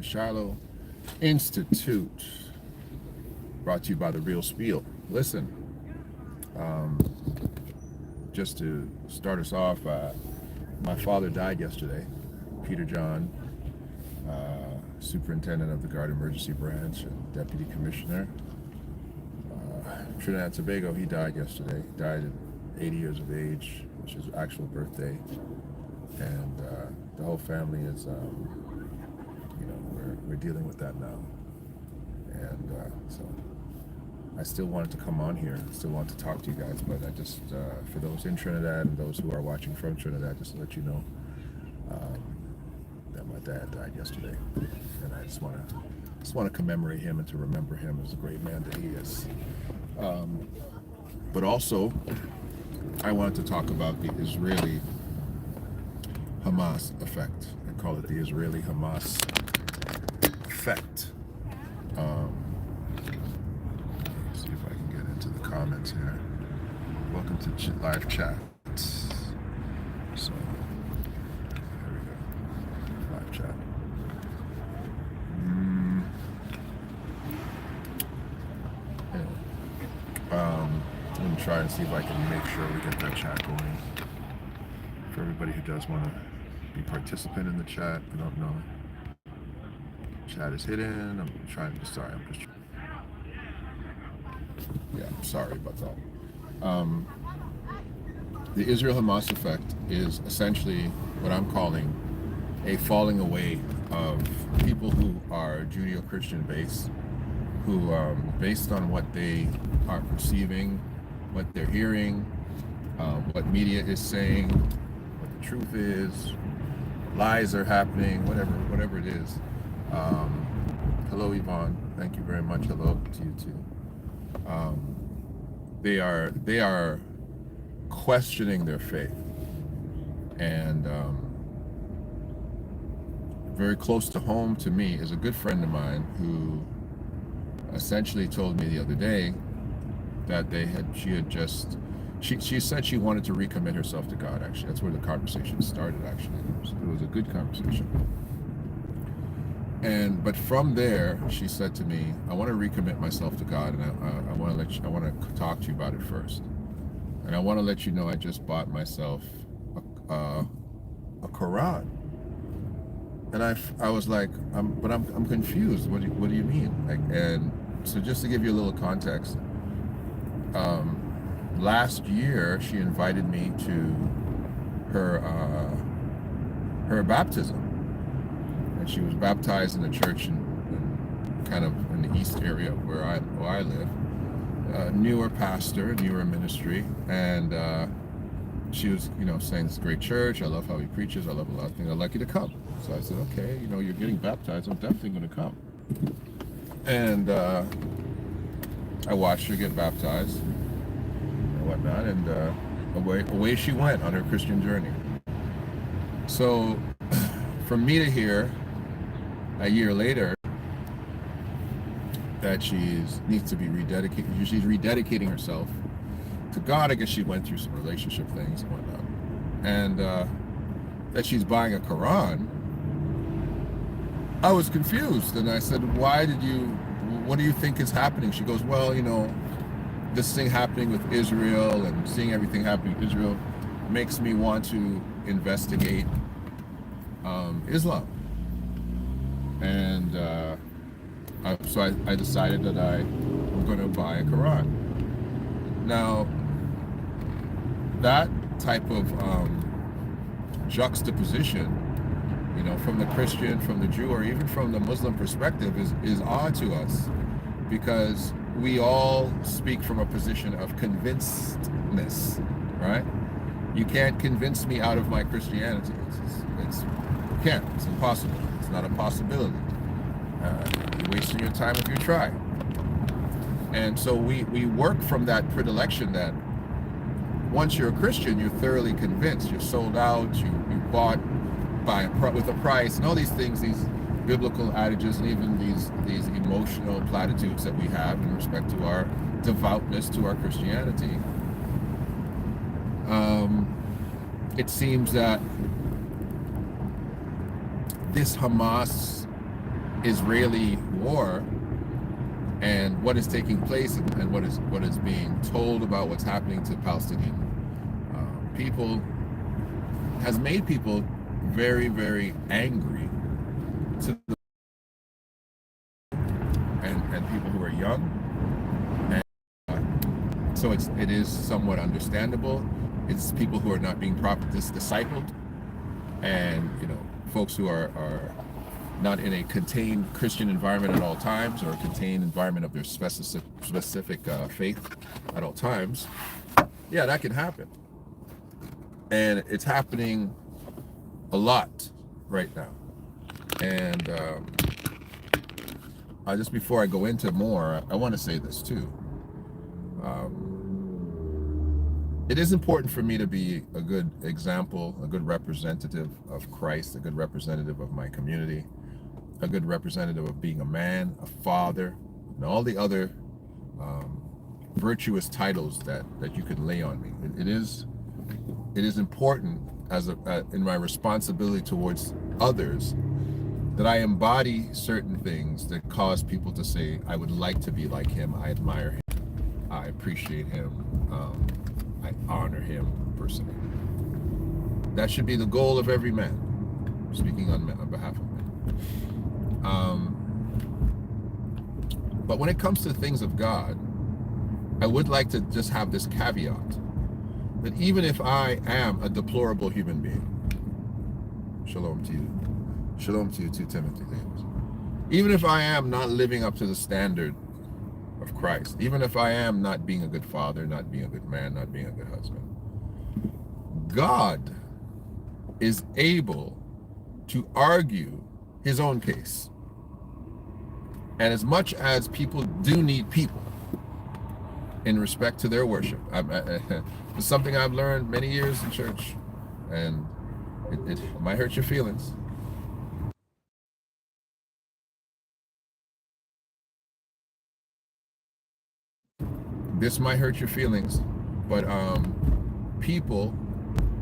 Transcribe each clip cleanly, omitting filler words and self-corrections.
Shiloh Institute, brought to you by the Real Spiel. Listen, just to start us off, my father died yesterday. Peter John, superintendent of the Guard Emergency Branch and deputy commissioner. Trinidad and Tobago, he died yesterday. He died at 80 years of age, which is his actual birthday. And the whole family is, we're dealing with that now. And so I still wanted to come on here, still want to talk to you guys, but I just, for those in Trinidad and those who are watching from Trinidad, just to let you know that my dad died yesterday. And I just want to commemorate him and to remember him as the great man that he is. But also, I wanted to talk about the Israeli Hamas effect. I call it the Israeli Hamas effect. See if I can get into the comments here. Welcome to live chat. So, there we go. Live chat. I'm going to try and see if I can make sure we get that chat going. For everybody who does want to be participant in the chat, I don't know. Chat is hidden. I'm trying to, sorry, I'm just, yeah, I'm sorry about that. The Israel-Hamas effect is essentially what I'm calling a falling away of people who are Judeo-Christian based, who, based on what they are perceiving, what they're hearing, what media is saying, what the truth is, lies are happening, whatever it is. Hello, Yvonne. Thank you very much. Hello to you too. They are questioning their faith, and very close to home to me is a good friend of mine who essentially told me the other day that she said she wanted to recommit herself to God. Actually, that's where the conversation started. Actually, it was a good conversation. But from there, she said to me, "I want to recommit myself to God, and I want to talk to you about it first. And I want to let you know I just bought myself a Quran." And I was like, I'm confused. What do you mean? And so just to give you a little context, last year she invited me to her baptism, and she was baptized in a church in kind of in the east area where I live. Newer pastor, newer ministry, and she was, saying it's a great church. I love how he preaches. I love a lot of things. I'd like you to come. So I said, okay, you're getting baptized. I'm definitely going to come. And I watched her get baptized and whatnot, and away she went on her Christian journey. So for me to hear a year later that she needs to be rededicated, she's rededicating herself to God. I guess she went through some relationship things and whatnot, and that she's buying a Quran. I was confused, and I said, what do you think is happening? She goes, well, this thing happening with Israel and seeing everything happening with Israel makes me want to investigate Islam. And so I decided that I'm going to buy a Quran. Now, that type of juxtaposition, from the Christian, from the Jew, or even from the Muslim perspective is odd to us, because we all speak from a position of convincedness, right? You can't convince me out of my Christianity. You can't. It's impossible. It's not a possibility. You're wasting your time if you try. And so we work from that predilection that once you're a Christian, you're thoroughly convinced. You're sold out. You bought with a price, and all these things, these biblical adages, and even these emotional platitudes that we have in respect to our devoutness to our Christianity. It seems that this Hamas Israeli war and what is taking place, and what is being told about what's happening to Palestinian people has made people very, very angry to the, and people who are young, and so it is somewhat understandable. It's people who are not being properly discipled, and folks who are not in a contained Christian environment at all times, or a contained environment of their specific faith at all times. Yeah, that can happen, and it's happening a lot right now. And just before I go into more, I want to say this too. It is important for me to be a good example, a good representative of Christ, a good representative of my community, a good representative of being a man, a father, and all the other virtuous titles that you can lay on me. It is important in my responsibility towards others that I embody certain things that cause people to say, I would like to be like him, I admire him, I appreciate him, I honor him personally. That should be the goal of every man, speaking on behalf of men. But when it comes to things of God, I would like to just have this caveat, that even if I am a deplorable human being, shalom to you, 2 Timothy. Even if I am not living up to the standard of Christ, even if I am not being a good father, not being a good man, not being a good husband, God is able to argue his own case. And as much as people do need people in respect to their worship, it's something I've learned many years in church, and it might hurt your feelings. This might hurt your feelings, but people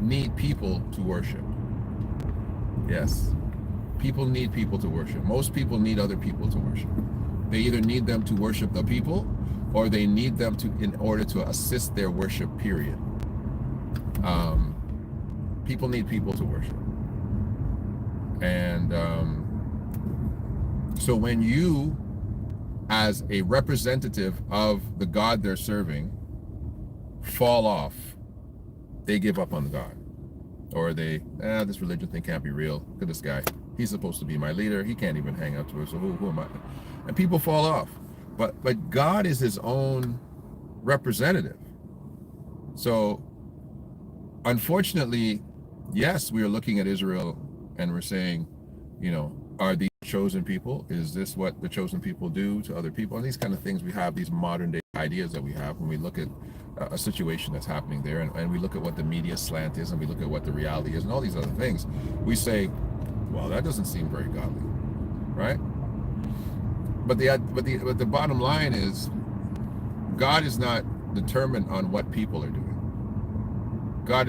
need people to worship. Yes, people need people to worship. Most people need other people to worship. They either need them to worship the people, or they need them in order to assist their worship, period. People need people to worship. And so when you, as a representative of the God they're serving, fall off, they give up on God. Or this religion thing can't be real. Look at this guy. He's supposed to be my leader. He can't even hang out to us, so who am I? And people fall off. But God is his own representative. So unfortunately, yes, we are looking at Israel and we're saying, are these chosen people? Is this what the chosen people do to other people? And these kind of things, we have these modern day ideas that we have when we look at a situation that's happening there, and we look at what the media slant is, and we look at what the reality is, and all these other things. We say, well, that doesn't seem very godly, right? But the bottom line is, God is not determined on what people are doing. God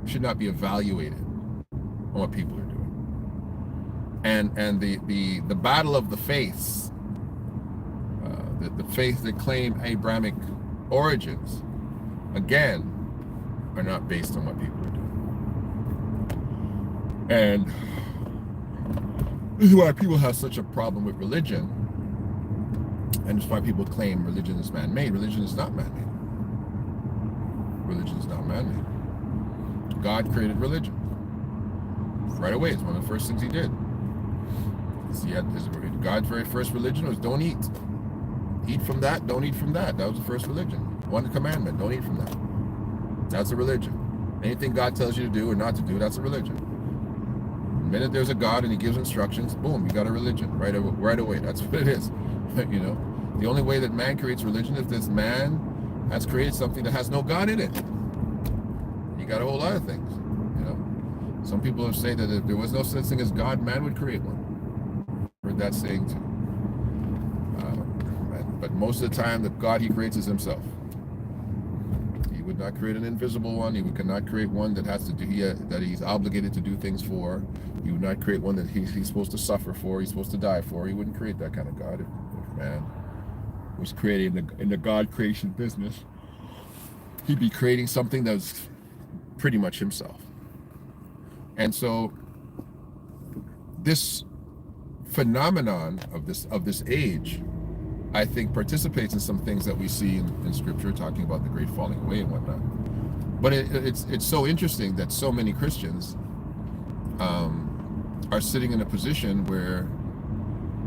should not be evaluated on what people are doing. And the battle of the faiths, the faiths that claim Abrahamic origins, again, are not based on what people are doing. And this is why people have such a problem with religion, and it's why people claim religion is man-made. Religion is not man-made. Religion is not man-made. God created religion. Right away, it's one of the first things he did. God's very first religion was don't eat. Eat from that, don't eat from that. That was the first religion. One commandment, don't eat from that. That's a religion. Anything God tells you to do or not to do, that's a religion. The minute there's a God and he gives instructions, boom, you got a religion right away. That's what it is. The only way that man creates religion is this man has created something that has no God in it. You got a whole lot of things. Some people have said that if there was no such thing as God, man would create one. Heard that saying too. But most of the time, the God he creates is himself. would not create an invisible one. He could not create one that has to do that he's obligated to do things for. He would not create one that he's supposed to suffer for. He's supposed to die for. He wouldn't create that kind of God if man was created in the God creation business. He'd be creating something that's pretty much himself. And so this phenomenon of this age, I think, participates in some things that we see in Scripture, talking about the great falling away and whatnot. But it's so interesting that so many Christians are sitting in a position where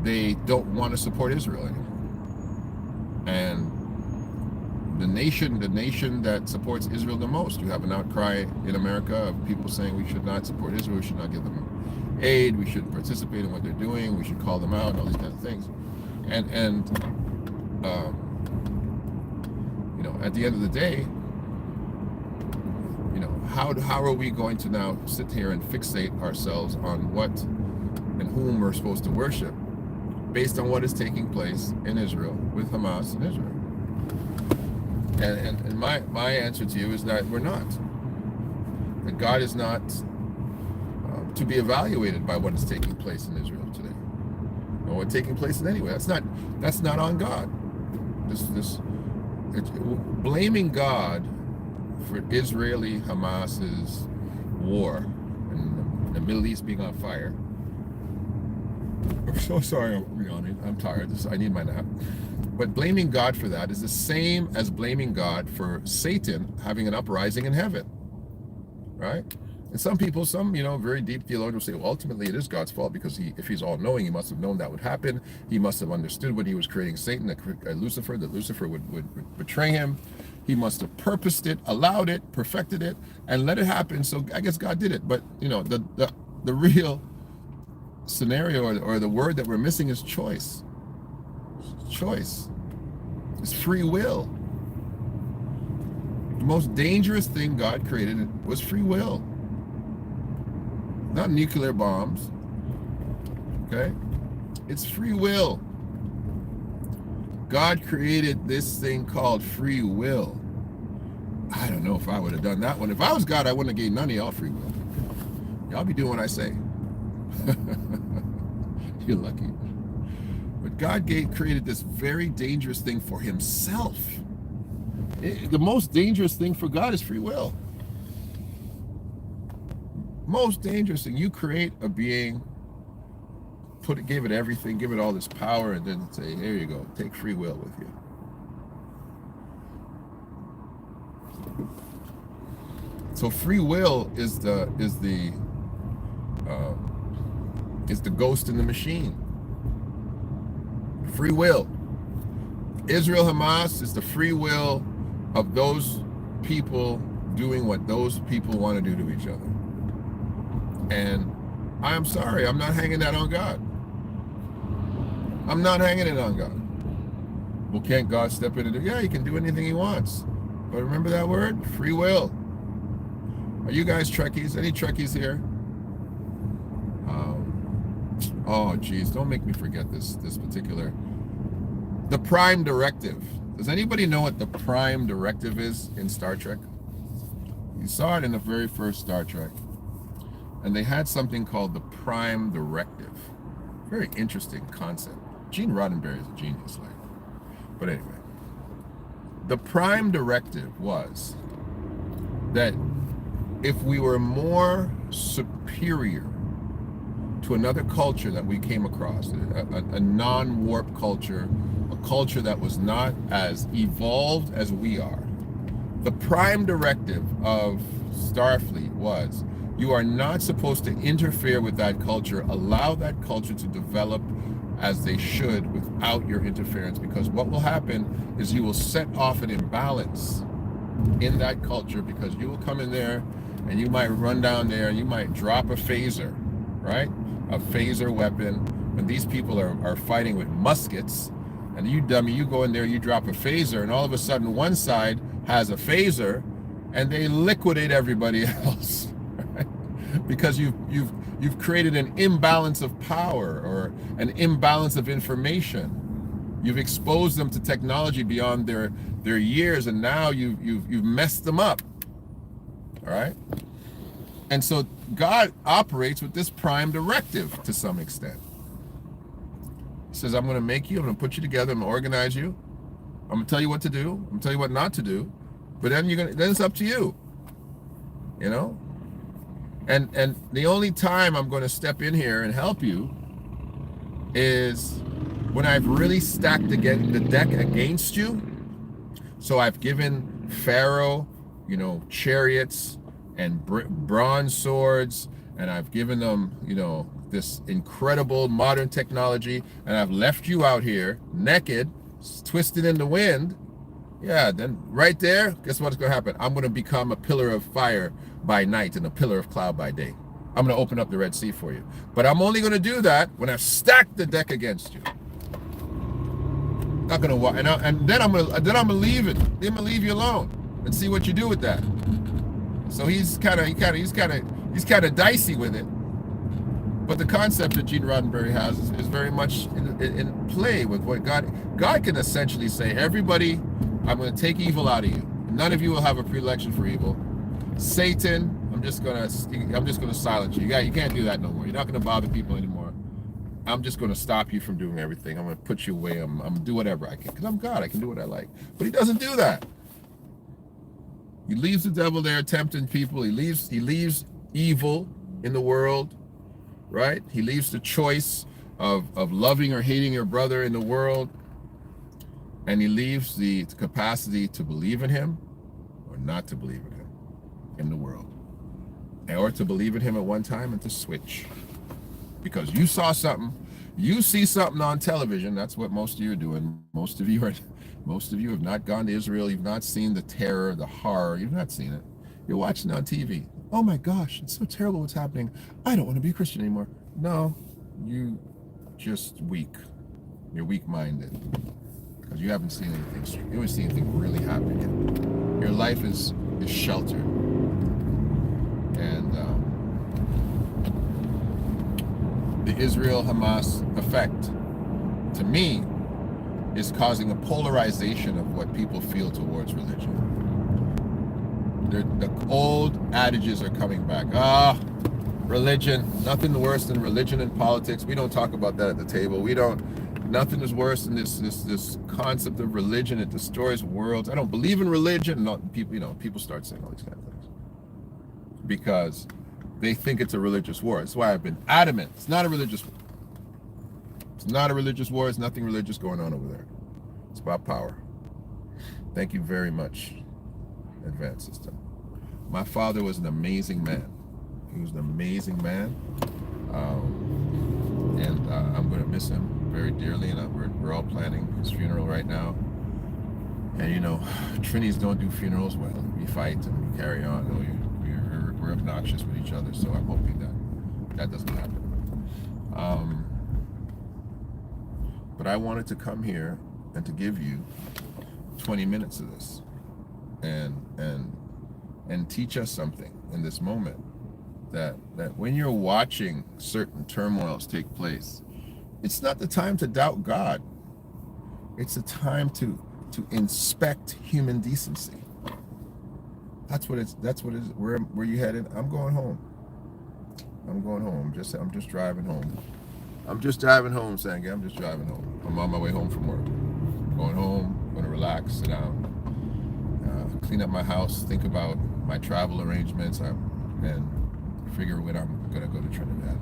they don't want to support Israel anymore. And the nation that supports Israel the most, you have an outcry in America of people saying we should not support Israel, we should not give them aid, we shouldn't participate in what they're doing, we should call them out, and all these kinds of things. And you know, at the end of the day, you know, how are we going to now sit here and fixate ourselves on what and whom we're supposed to worship based on what is taking place in Israel with Hamas and Israel? And my answer to you is that we're not. That God is not to be evaluated by what is taking place in Israel today, or what's taking place in anywhere. That's not on God. Blaming God for Israeli Hamas's war and the Middle East being on fire. I'm so sorry, I'm tired. I need my nap. But blaming God for that is the same as blaming God for Satan having an uprising in heaven, right? And some people, very deep theologians will say, well, ultimately it is God's fault, because if he's all-knowing, he must have known that would happen. He must have understood when he was creating Satan, that Lucifer would betray him. He must have purposed it, allowed it, perfected it, and let it happen. So I guess God did it. But the real scenario or the word that we're missing is choice. Choice. It's free will. The most dangerous thing God created was free will. Not nuclear bombs. Okay? It's free will. God created this thing called free will. I don't know if I would have done that one. If I was God, I wouldn't have gave none of y'all free will. Y'all be doing what I say. You're lucky. But God created this very dangerous thing for himself. The most dangerous thing for God is free will. Most dangerous thing. You create a being, give it everything, give it all this power, and then say, here you go, take free will with you. So free will is the ghost in the machine. Free will. Israel Hamas is the free will of those people doing what those people want to do to each other. And I'm sorry, I'm not hanging that on God. I'm not hanging it on God. Well, can't God step in and do? Yeah, he can do anything he wants. But remember that word? Free will. Are you guys Trekkies? Any Trekkies here? Oh, geez, don't make me forget this particular. The Prime Directive. Does anybody know what the Prime Directive is in Star Trek? You saw it in the very first Star Trek. And they had something called the Prime Directive. Very interesting concept. Gene Roddenberry is a genius. But anyway. The Prime Directive was that if we were more superior to another culture that we came across, a non-warp culture, a culture that was not as evolved as we are, the Prime Directive of Starfleet was, you are not supposed to interfere with that culture, allow that culture to develop as they should without your interference, because what will happen is you will set off an imbalance in that culture, because you will come in there and you might run down there and you might drop a phaser, right? A phaser weapon, and these people are fighting with muskets, and you dummy, you go in there, you drop a phaser, and all of a sudden one side has a phaser and they liquidate everybody else, right? Because you've created an imbalance of power or an imbalance of information. You've exposed them to technology beyond their years, and now you've messed them up. All right? And so God operates with this prime directive to some extent. He says, I'm going to make you, I'm going to put you together, I'm going to organize you, I'm going to tell you what to do, I'm going to tell you what not to do, but then then it's up to you. You know? And the only time I'm going to step in here and help you is when I've really stacked the deck against you. So I've given Pharaoh, you know, chariots and bronze swords, and I've given them, you know, this incredible modern technology, and I've left you out here naked, twisted in the wind. Yeah, then right there, guess what's going to happen? I'm going to become a pillar of fire by night and a pillar of cloud by day. I'm going to open up the Red Sea for you. But I'm only going to do that when I've stacked the deck against you. Not going to walk, and then I'm going to leave it. Then I'm going to leave you alone and see what you do with that. So he's kind of dicey with it. But the concept that Gene Roddenberry has is very much in play with what God can essentially say, everybody, I'm going to take evil out of you. None of you will have a predilection for evil. Satan, I'm just going to silence you. You can't do that no more. You're not going to bother people anymore. I'm just going to stop you from doing everything. I'm going to put you away. I'm going to do whatever I can because I'm God. I can do what I like. But he doesn't do that. He leaves the devil there tempting people. He leaves evil in the world, right? He leaves the choice of loving or hating your brother in the world. And he leaves the capacity to believe in him or not to believe in him in the world. Or to believe in him at one time and to switch. Because you saw something, you see something on television, that's what most of you are doing. Most of you have not gone to Israel, you've not seen the terror, the horror, you've not seen it. You're watching it on TV. Oh my gosh, it's so terrible what's happening. I don't want to be a Christian anymore. No, you just weak. You're weak-minded. Because you haven't seen anything. You haven't seen anything really happen yet. Your life is sheltered. And the Israel-Hamas effect, to me, is causing a polarization of what people feel towards religion. The old adages are coming back. Religion, nothing worse than religion and politics. We don't talk about that at the table. Nothing is worse than this concept of religion. It destroys worlds. I don't believe in religion. People start saying all these kind of things because they think it's a religious war. That's why I've been adamant. It's not a religious war. It's not a religious war. There's nothing religious going on over there. It's about power. Thank you very much, Advanced System. My father was an amazing man. He was an amazing man. And I'm going to miss him very dearly, and we're all planning his funeral right now. And Trinis don't do funerals well. We fight and we carry on. We're obnoxious with each other, so I'm hoping that doesn't happen. But I wanted to come here and to give you 20 minutes of this and teach us something in this moment, that when you're watching certain turmoils take place, it's not the time to doubt God. It's the time to inspect human decency. That's what it is. Where you headed? I'm going home. I'm just driving home. I'm just driving home, Sanga. I'm just driving home. I'm on my way home from work. Going home, going to relax, sit down, clean up my house, think about my travel arrangements, and figure when I'm going to go to Trinidad.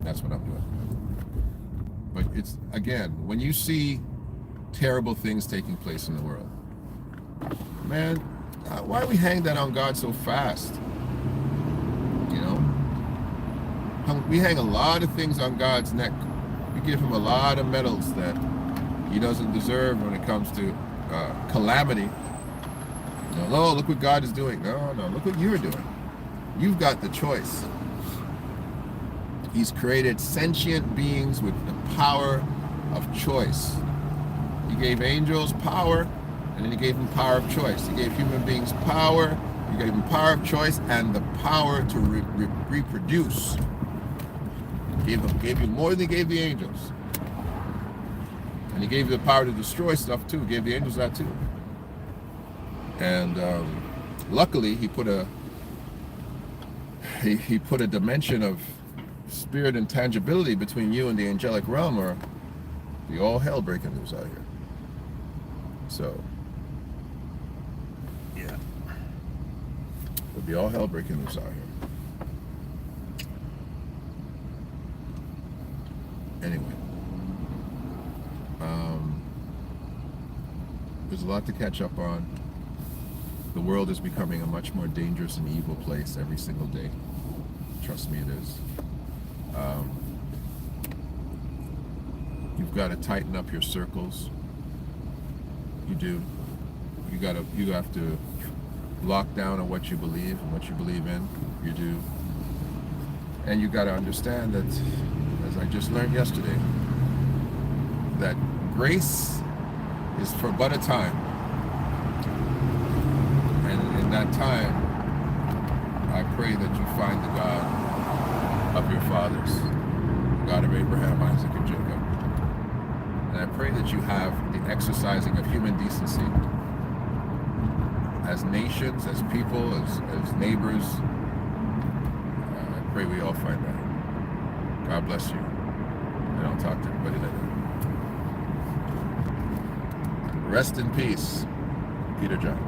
That's what I'm doing. But it's, again, when you see terrible things taking place in the world, man, why do we hang that on God so fast? We hang a lot of things on God's neck. We give him a lot of medals that he doesn't deserve when it comes to calamity. Oh, look what God is doing. No, look what you're doing. You've got the choice. He's created sentient beings with the power of choice. He gave angels power, and then he gave them power of choice. He gave human beings power, he gave them power of choice, and the power to reproduce. Gave you more than he gave the angels. And he gave you the power to destroy stuff too. He gave the angels that too. And luckily, he put a dimension of spirit and tangibility between you and the angelic realm, or be all hell breaking loose out here. So, yeah, it'll be all hell breaking loose out here. Anyway, there's a lot to catch up on. The world is becoming a much more dangerous and evil place every single day. Trust me, it is. You've got to tighten up your circles. You do. You have to lock down on what you believe and what you believe in. You do. And you got to understand that, as I just learned yesterday, that grace is for but a time. And in that time, I pray that you find the God of your fathers, the God of Abraham, Isaac, and Jacob. And I pray that you have the exercising of human decency as nations, as people, as neighbors. I pray we all find that. God bless you. And I'll talk to everybody later. Rest in peace, Peter John.